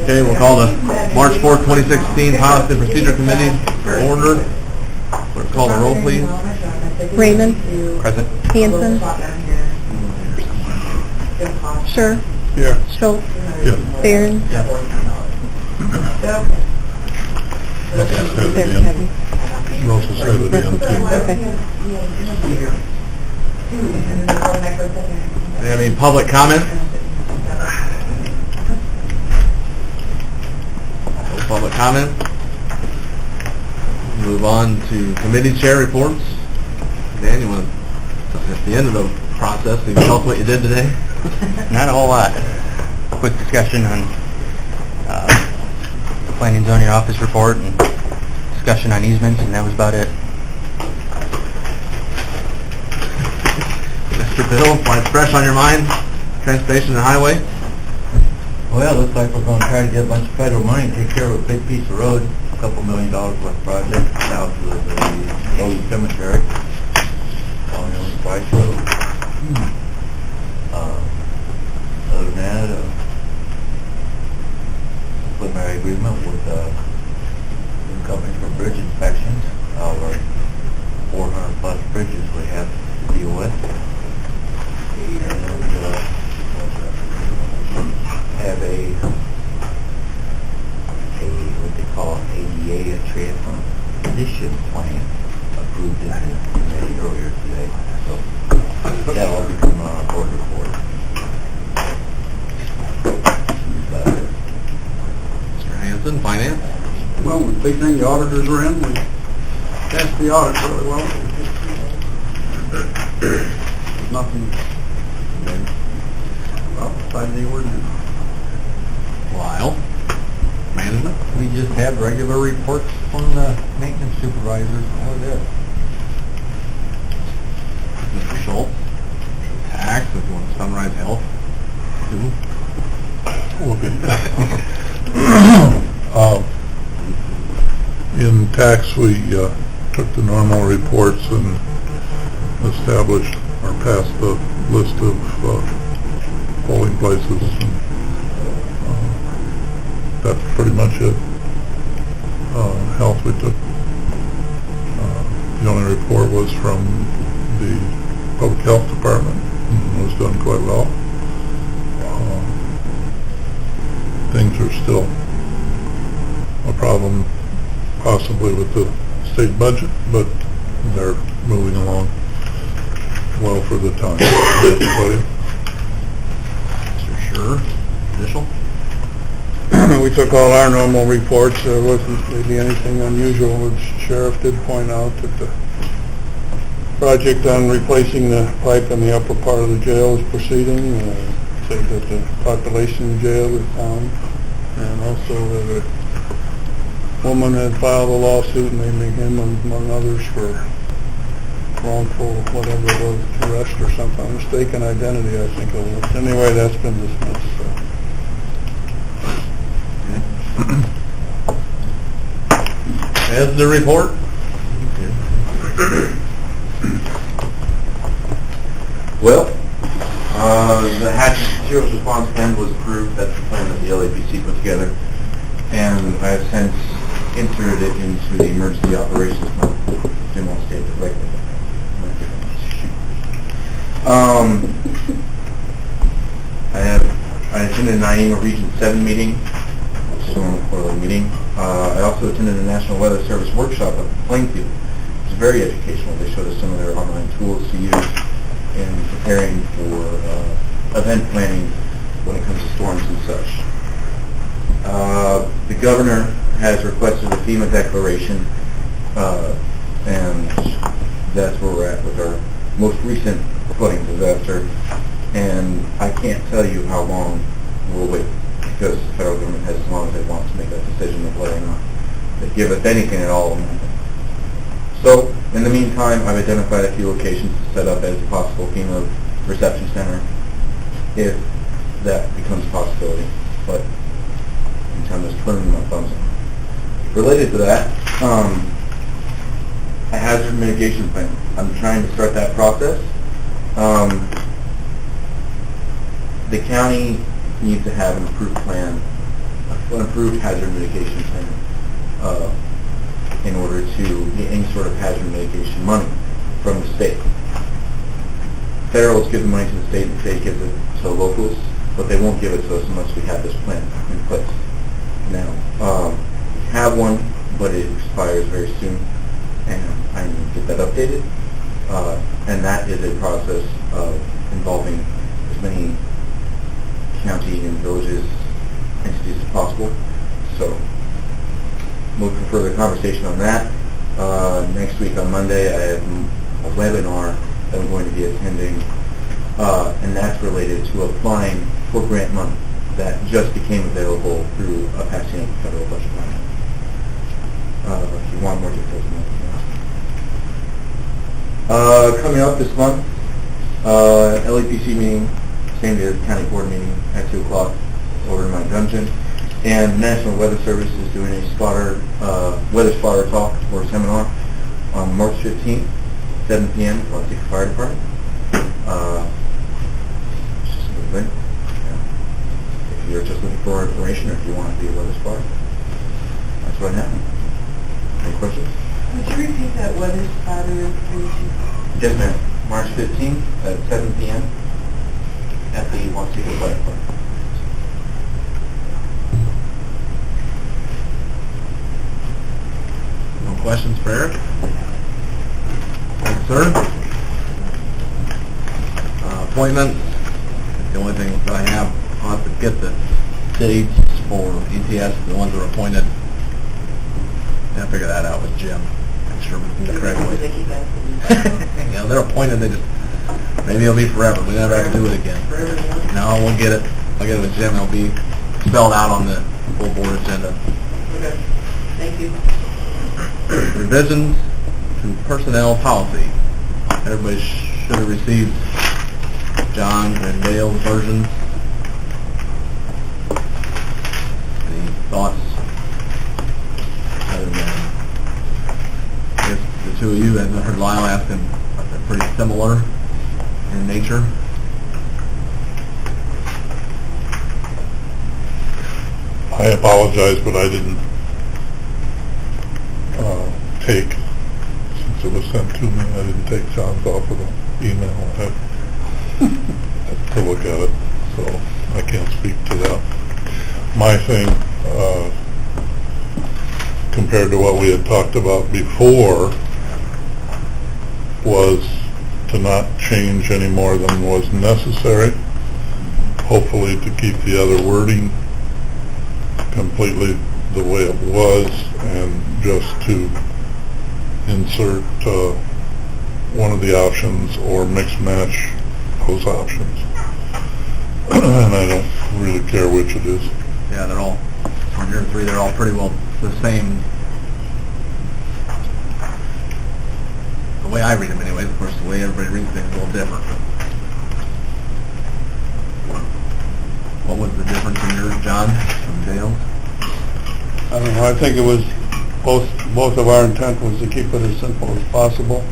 Okay, we'll call the March 4th, 2016 Policy and Procedure Committee to order. Clerk, call the roll, please. Raymond. Present. Hanson. Sure. Yeah. Schultz. Yeah. Barron. There's Kevin. Russell said it again, too. Okay. Any public comment? No public comment. Move on to committee chair reports. Dan, you want to, at the end of the process, can you tell us what you did today? Not a whole lot. Quick discussion on planning and zoning office report and discussion on easements, and that was about it. Mr. Bill, while it's fresh on your mind, transportation and highway? Well, it looks like we're going to try to get a bunch of federal money to take care of a big piece of road, a couple $1 million worth of project south of the Logan Cemetery on the Spice Road. Other than that, preliminary agreement with new companies for bridge inspections of our 400 plus bridges we have to deal with. And have a what they call ADA, a transition plan, approved in the committee earlier today. So that'll all be coming on our board report. Mr. Hanson, finance? Well, the big thing, the auditors are in. We passed the audit really well. Nothing. Well, besides the ordinance. Lyle? Management? We just have regular reports from the maintenance supervisors. That was it. Mr. Schultz? Tax, if you want to summarize health? Two? Okay. In tax, we took the normal reports and established or passed the list of polling places. That's pretty much it. Health, we took, the only report was from the Public Health Department, and it was done quite well. Things are still a problem possibly with the state budget, but they're moving along well for the time. Mr. Sure? Initial? We took all our normal reports. There wasn't maybe anything unusual. The sheriff did point out that the project on replacing the pipe in the upper part of the jail is proceeding. Said that the population in the jail is down, and also that a woman had filed a lawsuit naming him, among others, for wrongful, whatever it was, arrest or something, mistaken identity, I think it was. Anyway, that's been dismissed. So. As the report? Well, the Hatch Serious Response Plan was approved. That's the plan that the LAPC put together. And I have since entered it into the emergency operations plan. Jim wants to state it right there. I attended an IEMA Region 7 meeting, which is a quarterly meeting. I also attended a National Weather Service workshop up in Plainfield. It was very educational. They showed us some of their online tools to use in preparing for event planning when it comes to storms and such. The governor has requested a FEMA declaration, and that's where we're at with our most recent flooding disaster. And I can't tell you how long we'll wait, because the federal government has as long as they want to make that decision of whether or not they give us anything at all. So, in the meantime, I've identified a few locations to set up as a possible FEMA reception center, if that becomes a possibility. But I'm just twiddling my thumbs. Related to that, a hazard mitigation plan. I'm trying to start that process. The county needs to have an approved plan an approved hazard mitigation plan in order to get any sort of hazard mitigation money from the state. Federal is giving money to the state, and the state gives it to locals, but they won't give it to us unless we have this plan in place. Now, we have one, but it expires very soon, and I need to get that updated. And that is a process of involving as many county and villages entities as possible. So, looking for further conversation on that. Next week on Monday, I have a webinar that I'm going to be attending, and that's related to applying for grant money that just became available through a passing federal budget line. If you want more details on that. Coming up this month, LEPC meeting, same day as the county board meeting at 2 o'clock over in my dungeon. And National Weather Service is doing a weather spotter talk or seminar on March 15th, 7 p.m. at Lake Fire Department. It's just a good thing. Yeah. If you're just looking for information or if you want to be a weather spotter, that's what I have. Any questions? Would you repeat that weather spotter information? Yes, ma'am. March 15th at 7 p.m. at the Watsika Fire Department. No questions for Eric? Thank you, sir. Appointments. The only thing that I have, I'll have to get the dates for ETS, the ones that are appointed. I figured that out with Jim. I'm sure we can do it correctly. Yeah, they're appointed, they just, maybe it'll be forever. We never have to do it again. No, we'll get it. I'll get it with Jim. It'll be spelled out on the full board agenda. Okay. Thank you. Revisions to personnel policy. Everybody should have received John and Dale's versions. Any thoughts? Other than, I guess the two of you, I heard Lyle asking, they're pretty similar in nature. I apologize, but I didn't take, since it was sent to me, I didn't take John's off of the email. I have to look at it, so I can't speak to that. My thing, compared to what we had talked about before, was to not change any more than was necessary, hopefully to keep the other wording completely the way it was, and just to insert one of the options or mix match those options. And I don't really care which it is. Yeah, they're all, from your three, they're all pretty well the same. The way I read them anyways, of course, the way everybody reads things is a little different. What was the difference in yours, John, from Dale's? I don't know, I think it was, both of our intent was to keep it as simple as possible.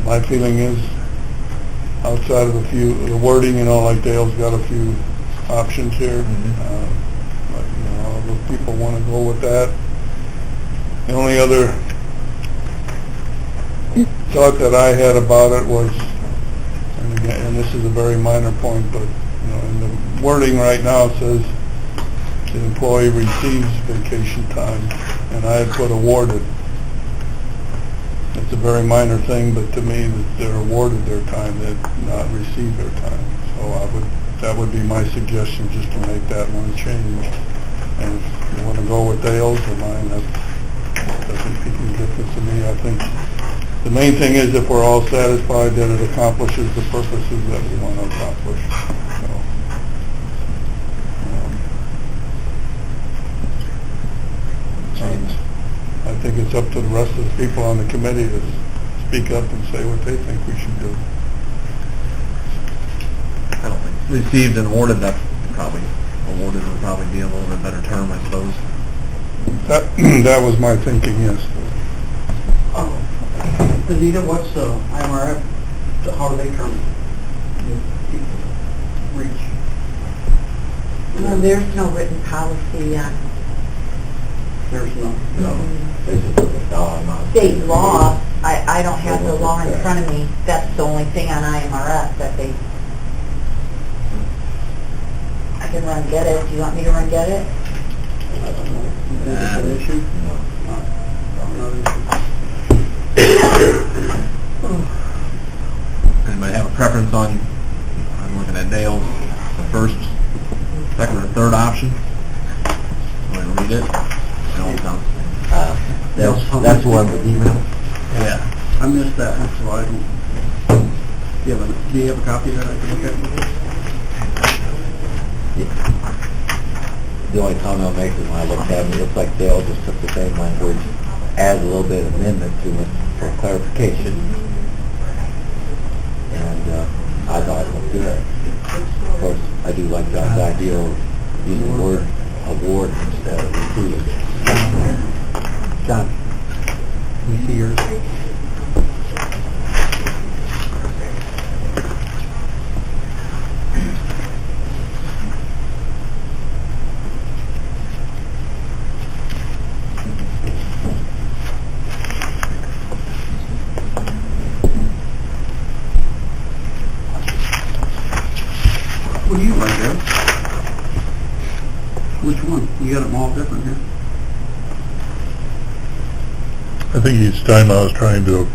My feeling is, outside of a few, the wording, like Dale's got a few options here. But, if people want to go with that. The only other thought that I had about it was, and again, and this is a very minor point, but, in the wording right now it says the employee receives vacation time, and I had put awarded. It's a very minor thing, but to me, that they're awarded their time, they've not received their time. So that would be my suggestion, just to make that one change. And if you want to go with Dale's or mine, that doesn't make any difference to me. I think the main thing is if we're all satisfied that it accomplishes the purposes that we want to accomplish. I think it's up to the rest of the people on the committee to speak up and say what they think we should do. I don't think. Received and awarded, that probably, awarded would probably be a little bit better term, I suppose. That was my thinking, yes. Anita, what's the IMRF, how do they term reach? Well, there's no written policy yet. There's no. They just put the dollar amount. State law, I don't have the law in front of me. That's the only thing on IMRF that they... I can run get it. Do you want me to run get it? I don't know. Is that an issue? No. Not an issue. Anybody have a preference on, I'm looking at Dale's, the first, second, or third option? Want to read it? It all sounds, That's the one with email? yeah. I missed that one, so I don't... Do you have a copy of that I can look at? The only comment I'll make is when I looked at it, it looks like Dale just took the same language, added a little bit of amendment to it for clarification. And I thought it looked good. Of course, I do like John's idea of using the word award instead of recruiting. John, can you see yours? What do you like, Dale? Which one? You got them all different here. I think each time I was trying to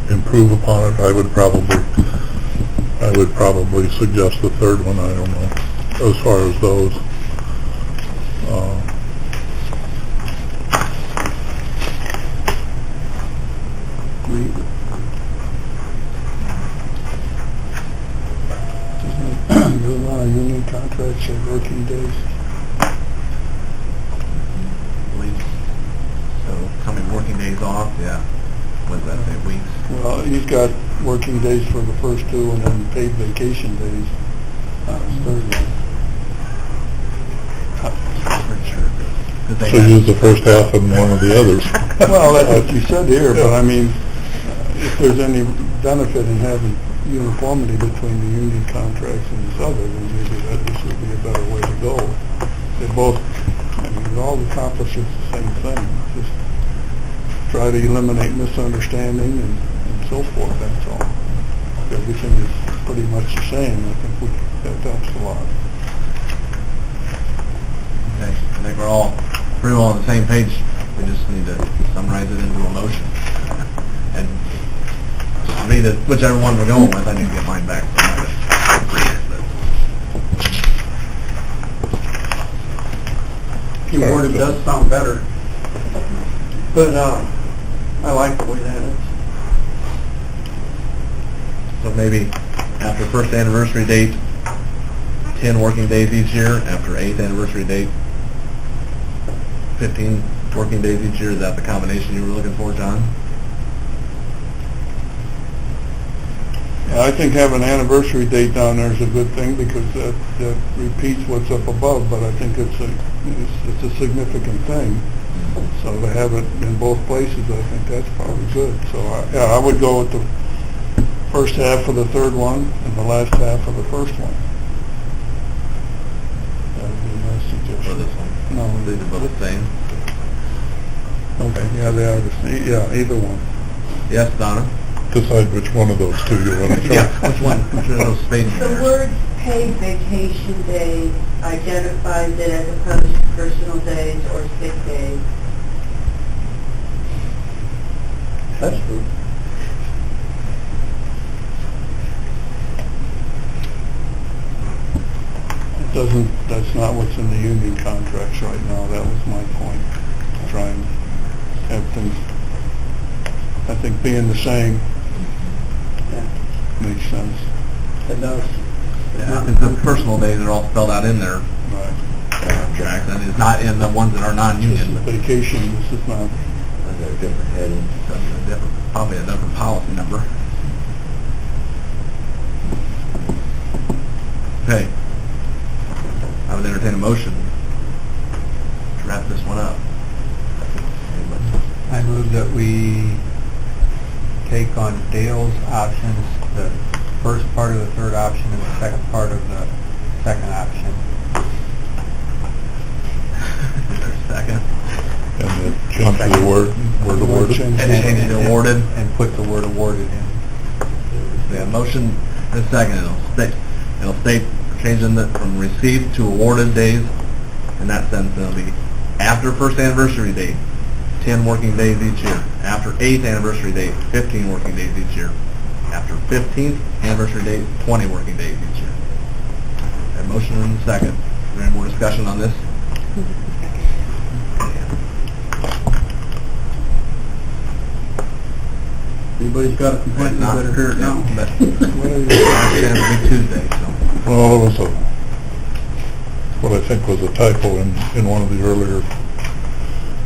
improve upon it, I would probably suggest the third one, I don't know, as far as those. There's a lot of union contracts or working days. Weeks. So, how many working days off? Yeah. What does that say, weeks? Well, he's got working days for the first two and then paid vacation days on his third one. Pretty sure. 'Cause they So had- use the first half and one of the others. Well, that's what you said here, but I mean, if there's any benefit in having uniformity between the union contracts and this other, then maybe this would be a better way to go. They both, I mean, it all accomplishes the same thing, just try to eliminate misunderstanding and so forth, that's all. If everything is pretty much the same, I think that helps a lot. Okay, I think we're all pretty well on the same page. We just need to summarize it into a motion. And read it, whichever one we're going with, I need to get mine back. Your word does sound better. But, I like the way that is. So maybe after first anniversary date, 10 working days each year. After 8th anniversary date, 15 working days each year. Is that the combination you were looking for, John? Yeah, I think having an anniversary date down there is a good thing because that repeats what's up above, but I think it's a significant thing. So to have it in both places, I think that's probably good. So I would go with the first half of the third one and the last half of the first one. That would be my Or suggestion. this one? No, These are both the same. okay, yeah, they are the same. Yeah, either one. Yes, Donna? Decide which one of those two you want to Yeah, which one? Which of those spades in The there? word paid vacation days identifies it as opposed to personal days or sick days. That's true. It doesn't, that's not what's in the union contracts right now, that was my point, to try and have things, I think being the same Yeah, makes sense. it does. Yeah, because the personal days are all spelled out in their Right. contract, and it's not in the ones that are This non-union. is vacation, this is not, I got a different heading. Probably a different policy number. Okay. I would entertain a motion to wrap this one up. I move that we take on Dale's options, the first part of the third option and the second part of the second option, Second. And then change the word awarded. Change And change it to awarded. And put the word awarded in. Yeah, motion and second, it'll state changing it from received to awarded days. In that sense, it'll be after first anniversary date, 10 working days each year. After 8th anniversary date, 15 working days each year. After 15th anniversary date, 20 working days each year. And motion and second. Is there any more discussion on this? Anybody's got a complaint, you better hear it now. But it'll be Tuesday, so. Well, it was what I think was a typo in one of the earlier,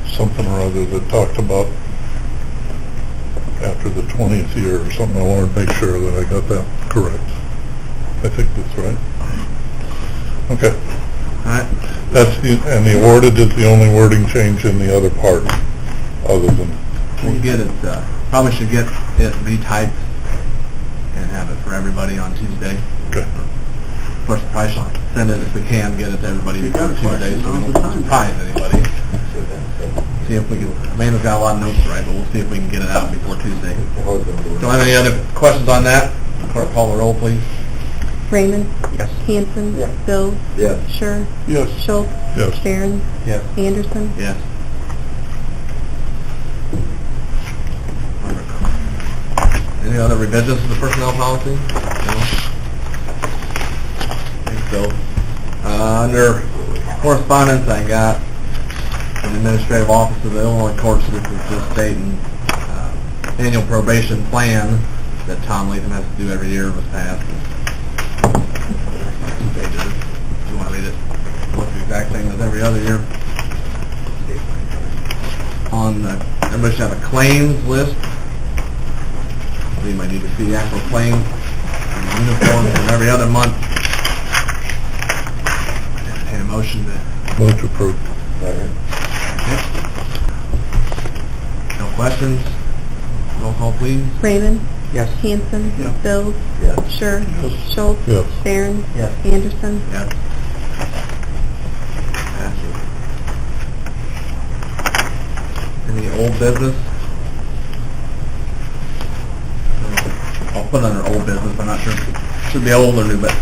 something or other that talked about after the 20th year or something. I wanted to make sure that I got that correct. I think that's right. Okay. All right. And the awarded is the only wording change in the other part, other than, We'll get it, probably should get it retyped and have it for everybody on Tuesday. okay. Of course, probably should send it if we can, get it to everybody You before got a Tuesday, question, so we now's the don't time. surprise anybody. See if we can, Amanda's got a lot of notes, right, but we'll see if we can get it out before Tuesday. Don't have any other questions on that? Clerk, call the roll, please. Raymond? Yes. Hanson? Bills? Yes. Sure? Yes. Schultz? Yes. Barron? Yes. Anderson? Yes. Any other revisions to the personnel policy? No? I think so. Under correspondence, I got from the Administrative Office of the Illinois Courts, this is just stating annual probation plan that Tom Latham has to do every year was passed. 2 pages. If you want to read it, looks the exact same as every other year. On the, everybody should have a claims list. You might need to see the actual claims, and uniforms, and every other month. Entertain a motion to... Vote to approve. No questions? Roll call, please. Raymond? Yes. Hanson? Yeah. Bills? Yes. Sure? Yes. Schultz? Yes. Barron? Yes. Anderson? Yes. Passes. Any old business? I'll put under old business, I'm not sure, should be old or new, but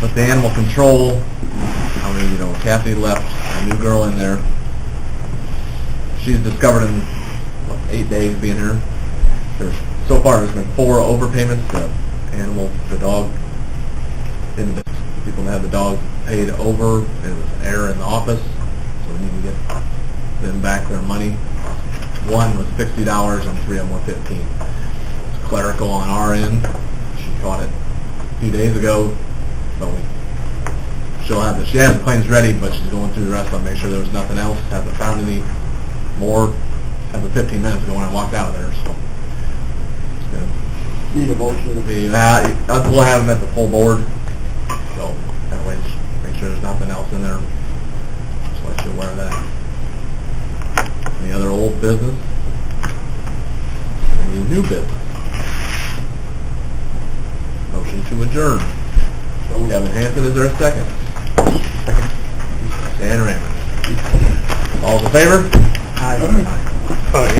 with the animal control, I mean, Kathy left a new girl in there. She's discovered in, 8 days being here, so far there's been 4 overpayments to the dog, people that have the dog paid over, there was error in the office, so we need to get them back their money. One was $60 and 3 of them were $15. Clerical on our end. She caught it a few days ago, so she has the claims ready, but she's going through the rest of them, make sure there was nothing else, hasn't found any more, has 15 minutes ago when I walked out of there, so. It's good. Need a motion. We'll have them at the full board, so that way, make sure there's nothing else in there, just let you aware of that. Any other old business? Any new business? Motion to adjourn. Kevin Hanson, is there a second? Second. Dan Raymond. All in favor? Aye. Aye.